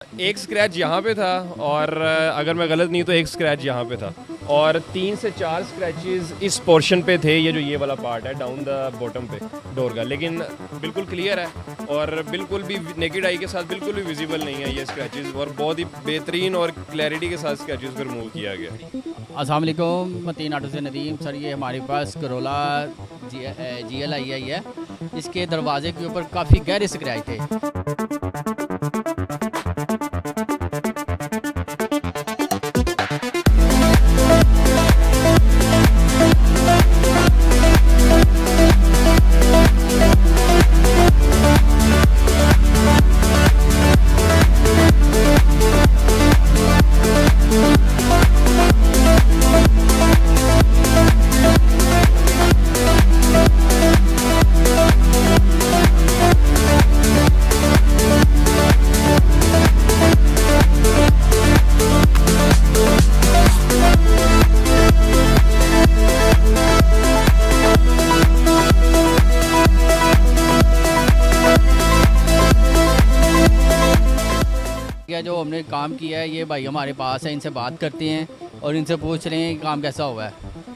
एक स्क्रैच यहाँ पे था और अगर मैं गलत नहीं तो एक स्क्रैच यहाँ पे था और 3 से 4 स्क्रैचेस इस पोर्शन पे थे, ये वाला पार्ट है डाउन द बॉटम पे डोर का, लेकिन बिल्कुल क्लियर है और बिल्कुल भी नेकेड आई के साथ बिल्कुल भी विजिबल नहीं है ये स्क्रैचेस और बहुत ही बेहतरीन और क्लैरिटी के साथ स्क्रैचेस को रिमूव किया गया। अस्सलाम वालेकुम, मतीन ऑटो से नदीम सर। ये हमारे पास करोला GL आई है। इसके दरवाजे के ऊपर काफ़ी गहरे स्क्रैच थे। जो हमने काम किया है, ये भाई हमारे पास है, इनसे बात करते हैं और इनसे पूछ रहे हैं कि काम कैसा हुआ है।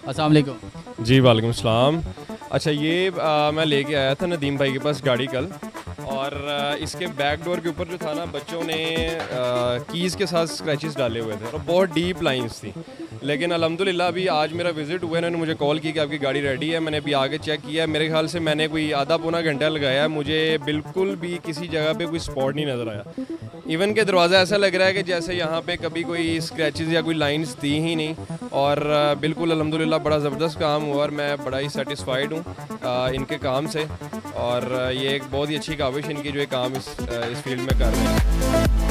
अस्सलाम वालेकुम। जी वालेकुम सलाम। अच्छा, ये मैं लेके आया था नदीम भाई के पास गाड़ी कल और इसके बैक डोर के ऊपर जो था ना, बच्चों ने कीज़ के साथ स्क्रैचेस डाले हुए थे और बहुत डीप लाइंस थी, लेकिन अल्हम्दुलिल्लाह अभी आज मेरा विज़िट हुआ, इन्होंने मुझे कॉल की कि आपकी गाड़ी रेडी है। मैंने अभी आगे चेक किया, मेरे ख्याल से मैंने कोई आधा पौना घंटा लगाया है, मुझे बिल्कुल भी किसी जगह पे कोई स्पॉट नहीं नज़र आया। इवन के दरवाज़ा ऐसा लग रहा है कि जैसे यहाँ पे कभी कोई स्क्रैचेस या कोई लाइंस थी ही नहीं और बिल्कुल अल्हम्दुलिल्लाह बड़ा ज़बरदस्त काम हुआ और मैं बड़ा ही सेटिस्फाइड हूँ इनके काम से और ये एक बहुत ही अच्छी काविश इनकी जो ये काम इस फील्ड में कर रहे हैं।